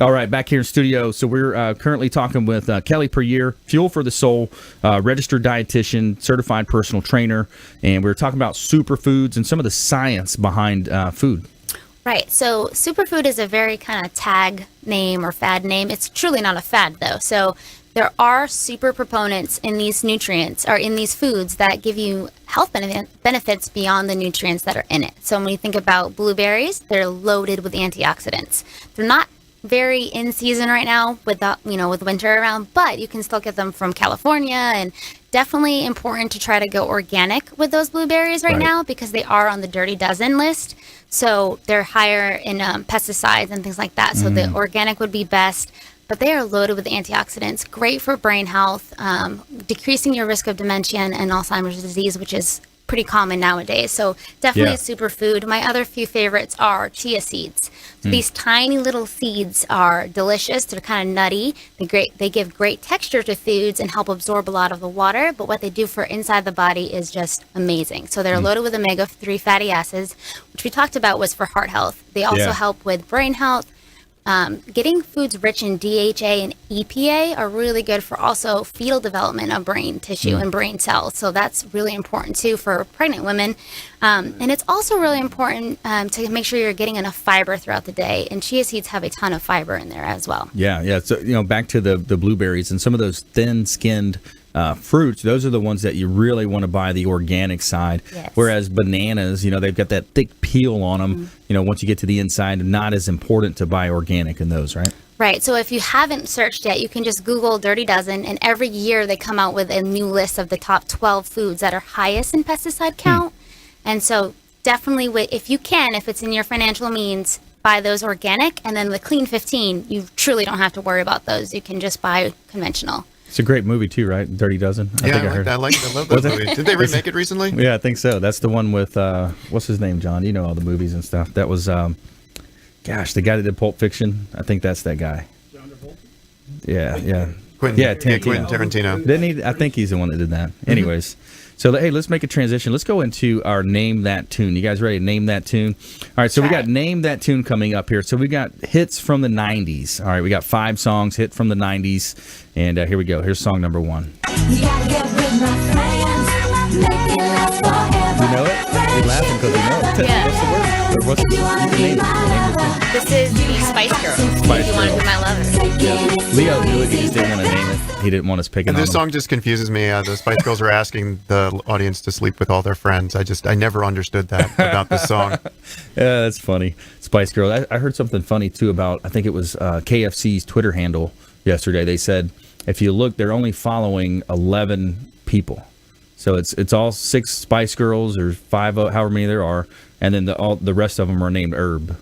All right, back here in studio. So we're currently talking with Kelly Puryear, Fuel for the Soul, registered dietitian, certified personal trainer, and we're talking about superfoods and some of the science behind food. Right. So superfood is a very kind of tag name or fad name. It's truly not a fad, though. So there are super proponents in these nutrients or in these foods that give you health benefits beyond the nutrients that are in it. So when you think about blueberries, they're loaded with antioxidants. They're not very in season right now with winter around, but you can still get them from California, and definitely important to try to go organic with those blueberries right now because they are on the Dirty Dozen list. So they're higher in pesticides and things like that. So the organic would be best, but they are loaded with antioxidants, great for brain health, decreasing your risk of dementia and Alzheimer's disease, which is pretty common nowadays. So definitely a superfood. My other few favorites are chia seeds. So these tiny little seeds are delicious. They're kind of nutty. They give great texture to foods and help absorb a lot of the water. But what they do for inside the body is just amazing. So they're loaded with omega-3 fatty acids, which we talked about was for heart health. They also help with brain health. Getting foods rich in DHA and EPA are really good for also fetal development of brain tissue and brain cells. So that's really important too for pregnant women. And it's also really important to make sure you're getting enough fiber throughout the day. And chia seeds have a ton of fiber in there as well. Yeah. So, back to the blueberries and some of those thin-skinned fruits, those are the ones that you really want to buy the organic side. Yes. Whereas bananas, they've got that thick peel on them. Once you get to the inside, not as important to buy organic in those, right? Right. So if you haven't searched yet, you can just Google Dirty Dozen, and every year they come out with a new list of the top 12 foods that are highest in pesticide count. And so definitely, if it's in your financial means, buy those organic, and then the Clean 15, you truly don't have to worry about those. You can just buy conventional. It's a great movie too, right? Dirty Dozen. I love that movie. Did they remake it recently? Yeah, I think so. That's the one with what's his name, John? You know all the movies and stuff. That was, the guy that did Pulp Fiction. I think that's that guy. John Travolta. Yeah. Quentin Tarantino. Didn't he? I think he's the one that did that. Anyways. So, hey, let's make a transition. Let's go into our Name That Tune. You guys ready to name that tune? All right, so we got Name That Tune coming up here. So we got hits from the 90s. All right, we got 5 songs, hit from the 90s. And here we go. Here's song number 1. You gotta get with my friends, make it last forever. You know it? You're laughing because you know it. Yeah. What's the word? What's the name? This is the Spice Girls. Spice You want to Girls. be my lover. Yeah. Leo knew it. He just didn't want to name it. He didn't want us picking And on this him. song just confuses me. The Spice Girls are asking the audience to sleep with all their friends. I never understood that about this song. Yeah, that's funny. Spice Girls. I heard something funny too about, I think it was KFC's Twitter handle yesterday. They said, if you look, they're only following 11 people. So it's all 6 Spice Girls or 5, however many there are, and then the rest of them are named Herb.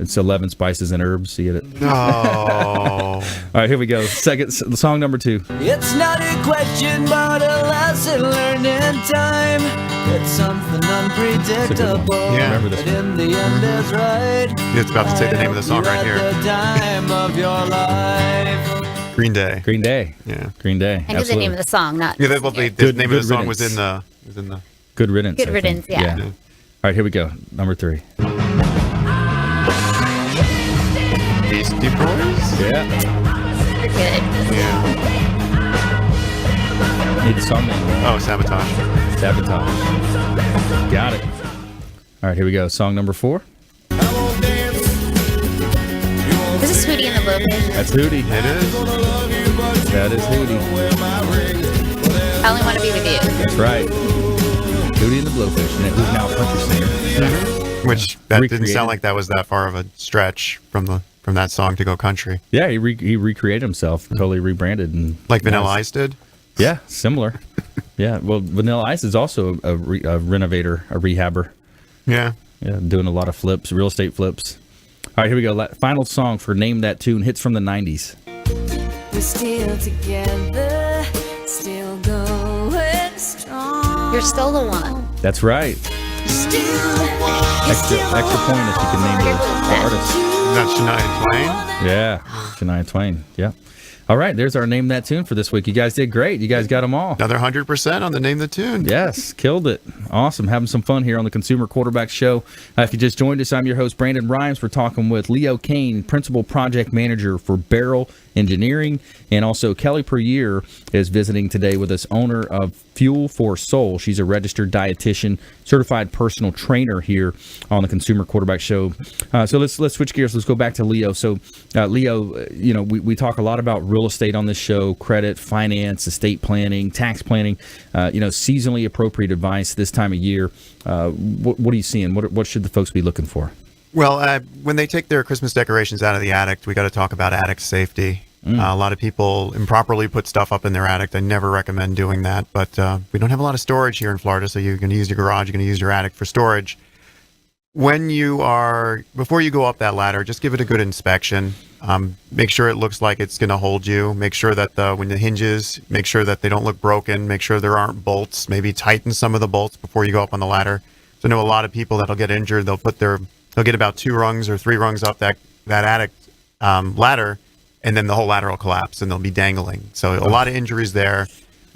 It's 11 spices and herbs. See it? No. All right, here we go. Song number 2. It's not a question, but a lesson learned in time. It's something unpredictable. Yeah. Remember this but in the end is right. It's about to say the name of the song right here. The time of your life. Green Day. Green Day. Yeah. Green Day. I knew the name of the song, not. Yeah, the name of the song was in the. Good Riddance. Good Riddance, yeah. All right, here we go. Number 3. Beastie Boys? Yeah. You're good. Yeah. Need the song name. Oh, Sabotage. Sabotage. Got it. All right, here we go. Song number 4. This is Hootie and the Blowfish. That's Hootie. It is. That is Hootie. I only want to be with you. That's right. Hootie and the Blowfish, and who's now a country singer. Which that didn't Recreated. sound like that was that far of a stretch from that song to go country. Yeah, he recreated himself, totally rebranded, and Like Vanilla Ice did. Yeah, similar. Yeah, well, Vanilla Ice is also a renovator, a rehabber. Yeah. Yeah, doing a lot of flips, real estate flips. All right, here we go. Final song for Name That Tune, hits from the 90s. We're still together, still going strong. You're still the one. That's right. Extra point if you can name the artist. That's Shania Twain? Yeah, Shania Twain. Yeah. All right, there's our Name That Tune for this week. You guys did great. You guys got them all. Another 100% on the Name the Tune. Yes, killed it. Awesome. Having some fun here on the Consumer Quarterback Show. If you just joined us, I'm your host, Brandon Rhymes. We're talking with Leo Cannyn, Principal Project Manager for Beryl Engineering. And also Kelly Puryear is visiting today with us, owner of Fuel for Soul. She's a registered dietitian, certified personal trainer here on the Consumer Quarterback Show. So let's switch gears. Let's go back to Leo. So Leo, we talk a lot about real estate on this show, credit, finance, estate planning, tax planning, seasonally appropriate advice this time of year. What are you seeing? What should the folks be looking for? Well, when they take their Christmas decorations out of the attic, we got to talk about attic safety. A lot of people improperly put stuff up in their attic. I never recommend doing that, but we don't have a lot of storage here in Florida, so you're going to use your garage, you're going to use your attic for storage. Before you go up that ladder, just give it a good inspection. Make sure it looks like it's going to hold you. Make sure that when the hinges, make sure that they don't look broken. Make sure there aren't bolts. Maybe tighten some of the bolts before you go up on the ladder. So I know a lot of people that'll get injured. They'll get about 2 rungs or 3 rungs up that attic ladder, and then the whole ladder will collapse and they'll be dangling. So a lot of injuries there.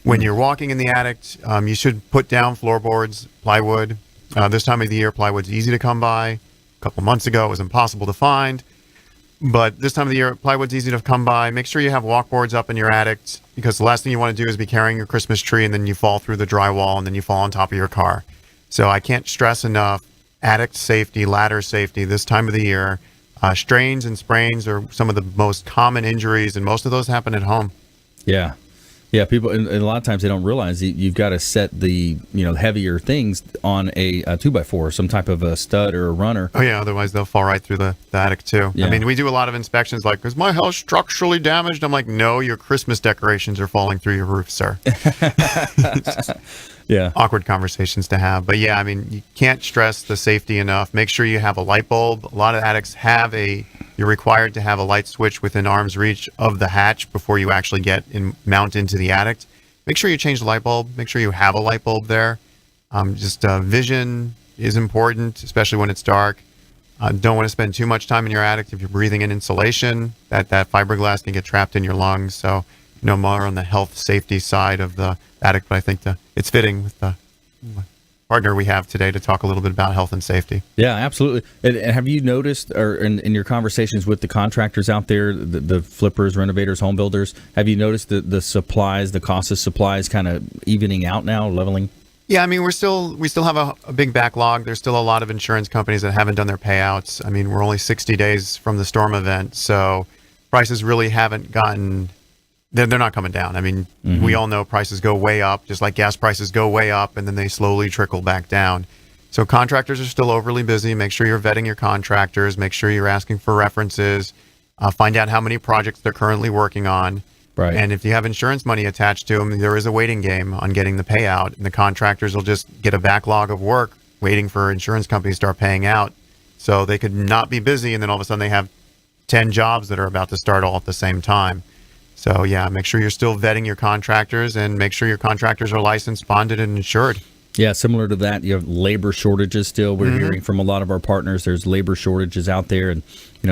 When you're walking in the attic, you should put down floorboards, plywood. This time of the year, plywood's easy to come by. A couple months ago, it was impossible to find. But this time of the year, plywood's easy to come by. Make sure you have walkboards up in your attic, because the last thing you want to do is be carrying your Christmas tree and then you fall through the drywall and then you fall on top of your car. So I can't stress enough attic safety, ladder safety this time of the year. Strains and sprains are some of the most common injuries, and most of those happen at home. Yeah. Yeah, people, and a lot of times they don't realize you've got to set the heavier things on a 2x4, some type of a stud or a runner. Oh yeah, otherwise they'll fall right through the attic too. Yeah. I mean, we do a lot of inspections like, is my house structurally damaged? I'm like, no, your Christmas decorations are falling through your roof, sir. Yeah. Awkward conversations to have. But yeah, I mean, you can't stress the safety enough. Make sure you have a light bulb. A lot of attics have a You're required to have a light switch within arm's reach of the hatch before you actually mount into the attic. Make sure you change the light bulb. Make sure you have a light bulb there. Vision is important, especially when it's dark. Don't want to spend too much time in your attic if you're breathing in insulation. That fiberglass can get trapped in your lungs. So, more on the health safety side of the attic, but I think it's fitting with the partner we have today to talk a little bit about health and safety. Yeah, absolutely. And have you noticed, or in your conversations with the contractors out there, the flippers, renovators, home builders, have you noticed the supplies, the cost of supplies kind of evening out now, leveling? Yeah, I mean, we still have a big backlog. There's still a lot of insurance companies that haven't done their payouts. I mean, we're only 60 days from the storm event, so prices really haven't gotten... They're not coming down. I mean, we all know prices go way up, just like gas prices go way up, and then they slowly trickle back down. So contractors are still overly busy. Make sure you're vetting your contractors. Make sure you're asking for references. Find out how many projects they're currently working on. Right. And if you have insurance money attached to them, there is a waiting game on getting the payout. And the contractors will just get a backlog of work waiting for insurance companies to start paying out. So they could not be busy, and then all of a sudden they have 10 jobs that are about to start all at the same time. So, yeah, make sure you're still vetting your contractors and make sure your contractors are licensed, bonded, and insured. Yeah, similar to that, you have labor shortages still. We're hearing from a lot of our partners, there's labor shortages out there. And,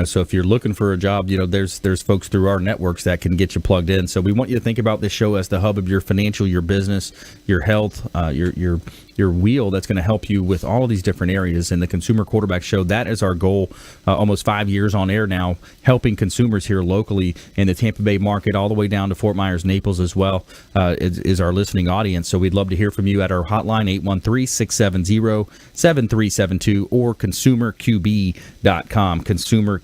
so if you're looking for a job, there's folks through our networks that can get you plugged in. So we want you to think about this show as the hub of your financial, your business, your health, your wheel that's going to help you with all of these different areas. And the Consumer Quarterback Show, that is our goal, almost 5 years on air now, helping consumers here locally in the Tampa Bay market, all the way down to Fort Myers, Naples as well, is our listening audience. So we'd love to hear from you at our hotline, 813-670-7372, or consumerqb.com, consumerqb.com.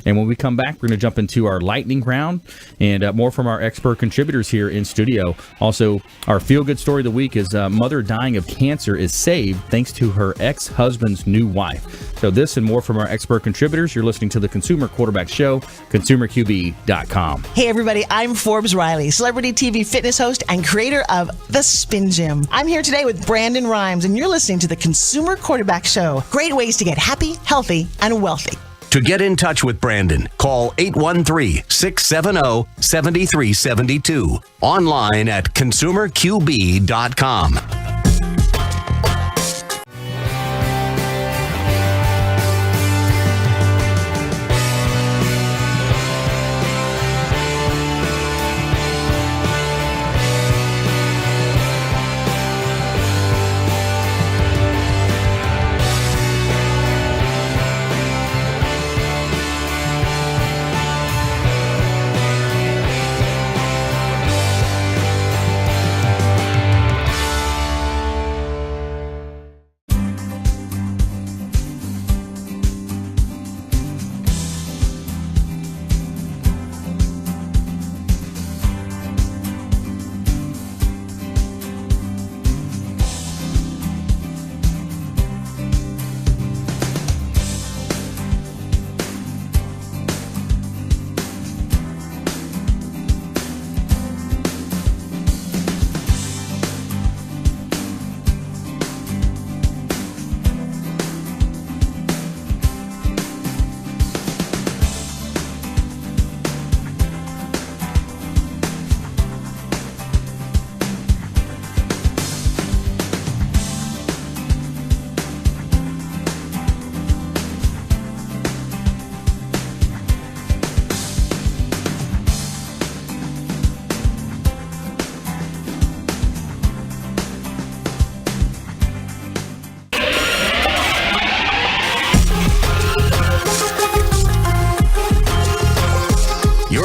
And when we come back, we're going to jump into our lightning round and more from our expert contributors here in studio. Also, our feel-good story of the week is mother dying of cancer is saved thanks to her ex-husband's new wife. So this and more from our expert contributors. You're listening to the Consumer Quarterback Show, consumerqb.com. Hey everybody, I'm Forbes Riley, celebrity TV fitness host and creator of The Spin Gym. I'm here today with Brandon Rhymes, and you're listening to the Consumer Quarterback Show. Great ways to get happy, healthy, and wealthy. To get in touch with Brandon, call 813-670-7372. Online at consumerqb.com.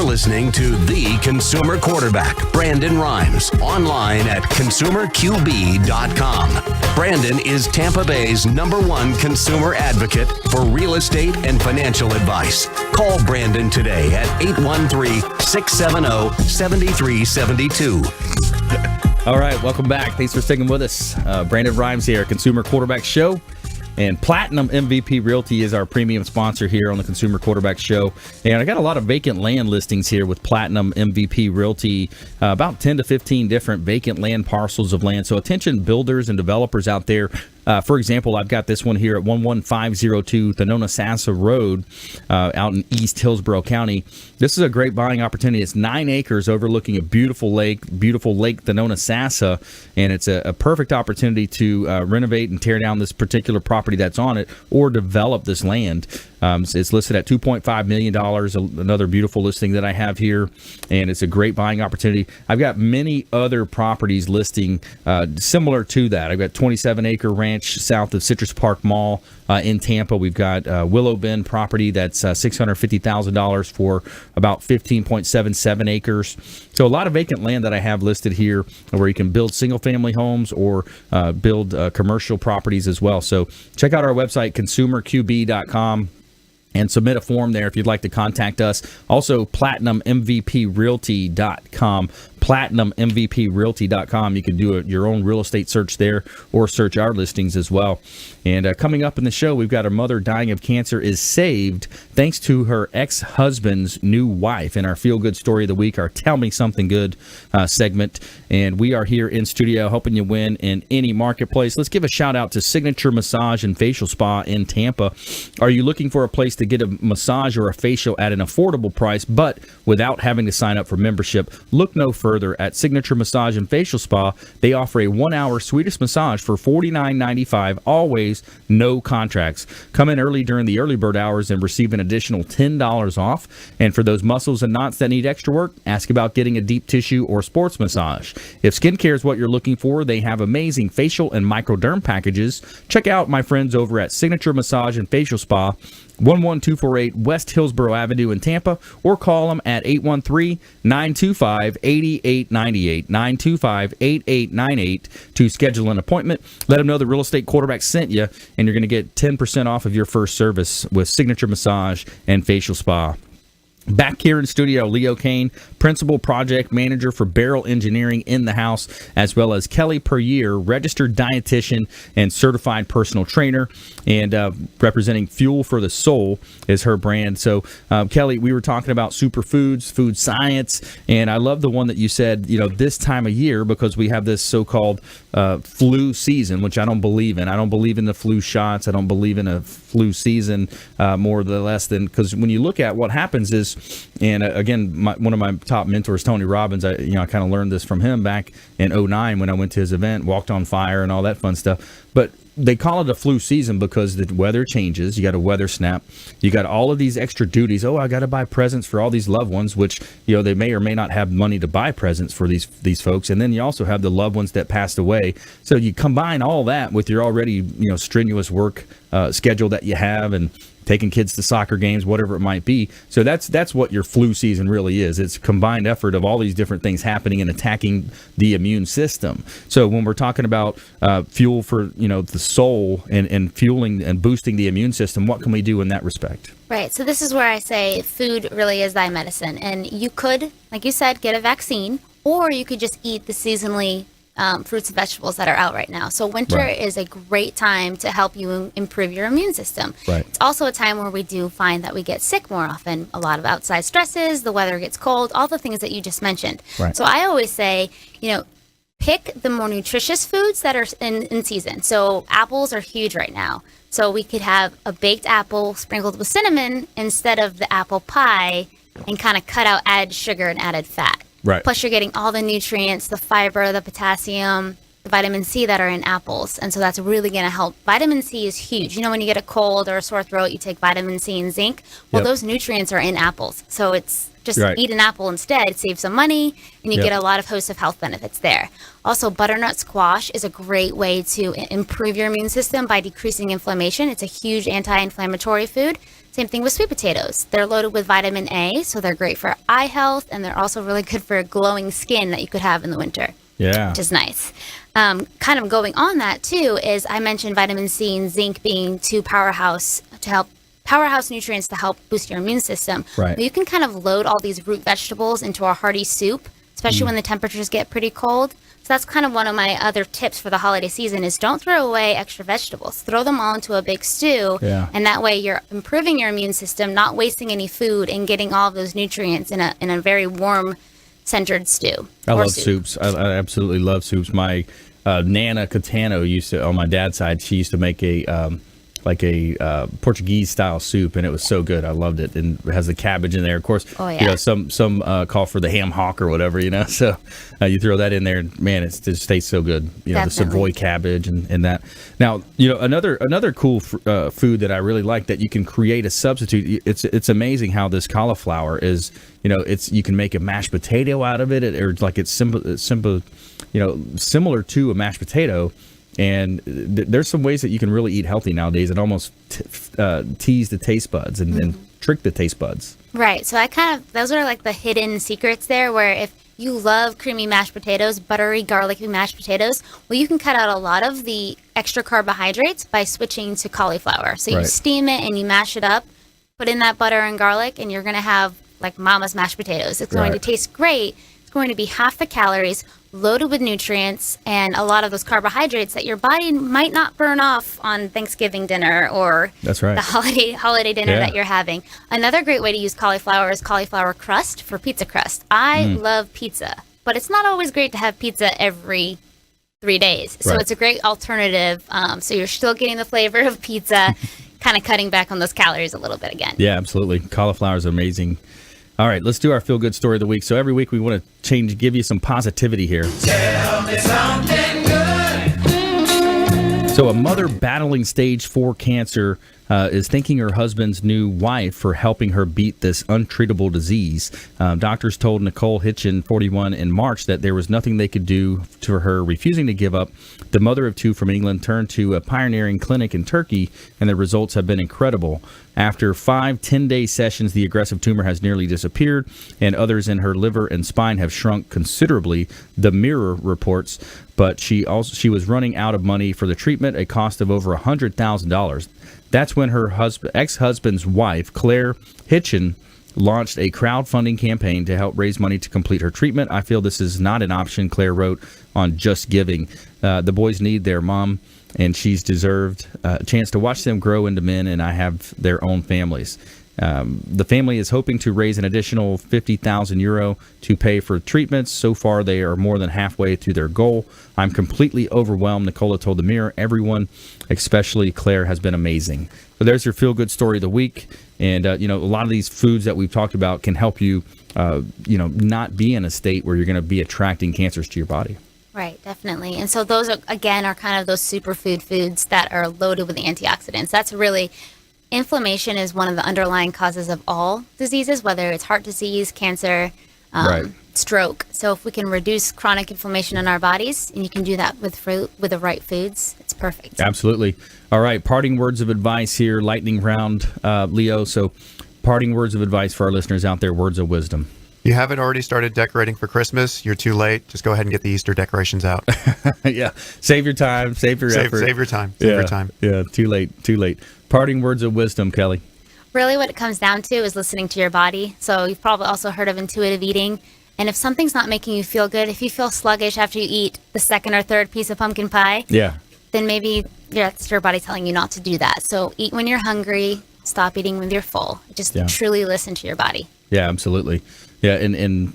Listening to the Consumer Quarterback, Brandon Rhymes, online at consumerqb.com. Brandon is Tampa Bay's #1 consumer advocate for real estate and financial advice. Call Brandon today at 813-670-7372. All right, welcome back. Thanks for sticking with us. Brandon Rhymes here, Consumer Quarterback Show. And Platinum MVP Realty is our premium sponsor here on the Consumer Quarterback Show. And I got a lot of vacant land listings here with Platinum MVP Realty, about 10 to 15 different vacant land parcels of land. So attention builders and developers out there, For example, I've got this one here at 11502 Thonotosassa Road out in East Hillsborough County. This is a great buying opportunity. It's 9 acres overlooking a beautiful Lake Thonotosassa, and it's a perfect opportunity to renovate and tear down this particular property that's on it or develop this land. It's listed at $2.5 million, another beautiful listing that I have here, and it's a great buying opportunity. I've got many other properties listing similar to that. I've got 27-acre ranch south of Citrus Park Mall in Tampa. We've got Willow Bend property that's $650,000 for about 15.77 acres. So a lot of vacant land that I have listed here where you can build single-family homes or build commercial properties as well. So check out our website, consumerqb.com. and submit a form there if you'd like to contact us. Also, PlatinumMVPRealty.com. PlatinumMVPRealty.com. You can do your own real estate search there or search our listings as well. And coming up in the show, we've got a mother dying of cancer is saved thanks to her ex-husband's new wife in our Feel Good Story of the Week, our Tell Me Something Good segment. And we are here in studio helping you win in any marketplace. Let's give a shout out to Signature Massage and Facial Spa in Tampa. Are you looking for a place to get a massage or a facial at an affordable price, but without having to sign up for membership? Look no further at Signature Massage and Facial Spa. They offer a 1-hour Swedish massage for $49.95, always no contracts. Come in early during the early bird hours and receive an additional $10 off. And for those muscles and knots that need extra work, ask about getting a deep tissue or sports massage. If skincare is what you're looking for, they have amazing facial and microderm packages. Check out my friends over at Signature Massage and Facial Spa, 11248 West Hillsborough Avenue in Tampa, or call them at 813-925-8898, 925-8898 to schedule an appointment. Let them know the Real Estate Quarterback sent you, and you're going to get 10% off of your first service with Signature Massage and Facial Spa. Back here in studio, Leo Cannyn, Principal Project Manager for Beryl Engineering in the house, as well as Kelly Puryear, Registered Dietitian and Certified Personal Trainer, and representing Fuel for the Soul is her brand. So, Kelly, we were talking about superfoods, food science, and I love the one that you said, this time of year, because we have this so-called flu season, which I don't believe in. I don't believe in the flu shots. I don't believe in a flu season more or less than, because when you look at what happens is, and again, one of my top mentors, Tony Robbins, I kind of learned this from him back in 2009 when I went to his event, Walked on Fire and all that fun stuff. But they call it a flu season because the weather changes. You got a weather snap. You got all of these extra duties. Oh, I got to buy presents for all these loved ones, which, they may or may not have money to buy presents for these folks. And then you also have the loved ones that passed away. So you combine all that with your already, strenuous work schedule that you have, and taking kids to soccer games, whatever it might be. So that's what your flu season really is. It's a combined effort of all these different things happening and attacking the immune system. So when we're talking about fuel for the soul and fueling and boosting the immune system, what can we do in that respect? Right. So this is where I say food really is thy medicine. And you could, like you said, get a vaccine, or you could just eat the seasonally fruits and vegetables that are out right now. So winter is a great time to help you improve your immune system. Right. It's also a time where we do find that we get sick more often. A lot of outside stresses, the weather gets cold, all the things that you just mentioned. Right. So I always say, pick the more nutritious foods that are in season. So apples are huge right now. So we could have a baked apple sprinkled with cinnamon instead of the apple pie, and kind of cut out added sugar and added fat. Right. Plus, you're getting all the nutrients, the fiber, the potassium, the vitamin C that are in apples. And so that's really going to help. Vitamin C is huge. When you get a cold or a sore throat, you take vitamin C and zinc. Well, those nutrients are in apples. So it's just eat an apple instead, save some money, and you get a lot of host of health benefits there. Also, butternut squash is a great way to improve your immune system by decreasing inflammation. It's a huge anti-inflammatory food. Same thing with sweet potatoes. They're loaded with vitamin A, so they're great for eye health, and they're also really good for glowing skin that you could have in the winter. Yeah. Which is nice. Kind of going on that, too, is I mentioned vitamin C and zinc being two powerhouse nutrients to help boost your immune system. Right. You can kind of load all these root vegetables into a hearty soup, especially when the temperatures get pretty cold. So that's kind of one of my other tips for the holiday season is don't throw away extra vegetables. Throw them all into a big stew, and that way you're improving your immune system, not wasting any food, and getting all of those nutrients in a very warm, centered stew. I love soups. I absolutely love soups. My Nana Catano used to, on my dad's side, she used to make a Portuguese style soup, and it was so good. I loved it, and it has the cabbage in there. Of course, some call for the ham hock or whatever, So you throw that in there, man, it just tastes so good. The Savoy cabbage and that. Now, another cool food that I really like that you can create a substitute. It's amazing how this cauliflower is. You can make a mashed potato out of it, or like it's simple, similar to a mashed potato. And there's some ways that you can really eat healthy nowadays and almost tease the taste buds and trick the taste buds. Right. So those are like the hidden secrets there, where if you love creamy mashed potatoes, buttery, garlicky mashed potatoes, well, you can cut out a lot of the extra carbohydrates by switching to cauliflower. So you steam it and you mash it up, put in that butter and garlic, and you're going to have like mama's mashed potatoes. It's going to taste great. It's going to be half the calories, loaded with nutrients and a lot of those carbohydrates that your body might not burn off on Thanksgiving dinner or the holiday dinner that you're having. Another great way to use cauliflower is cauliflower crust for pizza crust. I love pizza, but it's not always great to have pizza every 3 days. So it's a great alternative. So you're still getting the flavor of pizza, kind of cutting back on those calories a little bit again. Yeah, absolutely. Cauliflower is amazing. All right, let's do our feel-good story of the week. So every week we want to give you some positivity here. Tell me something good. So a mother battling stage 4 cancer is thanking her husband's new wife for helping her beat this untreatable disease. Doctors told Nicole Hitchin, 41, in March that there was nothing they could do to her refusing to give up. The mother of 2 from England turned to a pioneering clinic in Turkey, and the results have been incredible. After 5 10-day sessions, the aggressive tumor has nearly disappeared, and others in her liver and spine have shrunk considerably, the Mirror reports. But she was running out of money for the treatment, a cost of over $100,000. That's when her ex-husband's wife, Claire Hitchin, launched a crowdfunding campaign to help raise money to complete her treatment. I feel this is not an option, Claire wrote on Just Giving. The boys need their mom, and she's deserved a chance to watch them grow into men, and I have their own families. The family is hoping to raise an additional €50,000 to pay for treatments. So far, they are more than halfway to their goal. I'm completely overwhelmed, Nicola told the Mirror. Everyone, especially Claire, has been amazing. So there's your feel-good story of the week. And, a lot of these foods that we've talked about can help you, not be in a state where you're going to be attracting cancers to your body. Right, definitely. And so those, are kind of those superfood foods that are loaded with antioxidants. That's really... Inflammation is one of the underlying causes of all diseases, whether it's heart disease, cancer, stroke. So if we can reduce chronic inflammation in our bodies, and you can do that with the right foods, it's perfect. Absolutely. All right, parting words of advice here, lightning round, Leo. So parting words of advice for our listeners out there, words of wisdom. You haven't already started decorating for Christmas, you're too late. Just go ahead and get the Easter decorations out. Yeah, save your time, save your effort. Save your time, save your time. Yeah, too late. Parting words of wisdom, Kelly. Really what it comes down to is listening to your body. So you've probably also heard of intuitive eating. And if something's not making you feel good, if you feel sluggish after you eat the second or third piece of pumpkin pie, then maybe that's your body telling you not to do that. So eat when you're hungry, stop eating when you're full. Just truly listen to your body. Yeah, absolutely. Yeah, and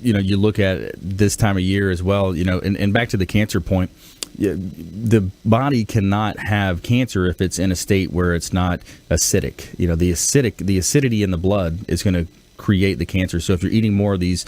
you look at this time of year as well, and back to the cancer point, the body cannot have cancer if it's in a state where it's not acidic. The acidity in the blood is going to create the cancer. So if you're eating more of these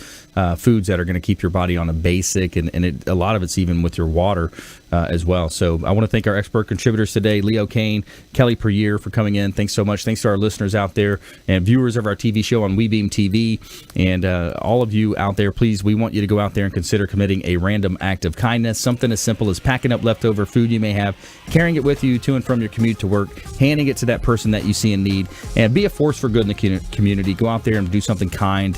foods that are going to keep your body on a basic, and a lot of it's even with your water as well. So I want to thank our expert contributors today, Leo Cannyn, Kelly Puryear, for coming in. Thanks so much. Thanks to our listeners out there and viewers of our TV show on WeBeam TV. And all of you out there, please, we want you to go out there and consider committing a random act of kindness. Something as simple as packing up leftover food you may have, carrying it with you to and from your commute to work, handing it to that person that you see in need, and be a force for good in the community. Go out there and do something kind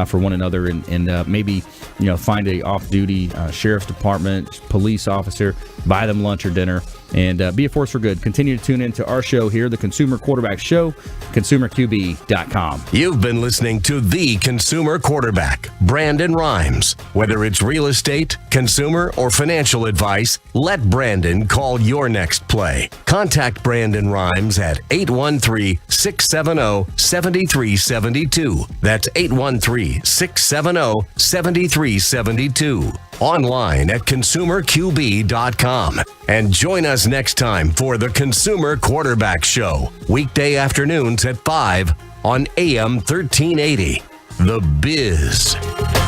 for one another, and maybe find a off-duty sheriff's department, police officer, buy them lunch or dinner, and be a force for good. Continue to tune into our show here, the Consumer Quarterback Show, consumerqb.com. You've been listening to The Consumer Quarterback, Brandon Rhymes. Whether it's real estate, consumer, or financial advice, let Brandon call your next play. Contact Brandon Rhymes at 813-670-7372. That's 813-670-7372. Online at consumerqb.com. And join us next time for the Consumer Quarterback Show, weekday afternoons at 5 on AM 1380. The Biz.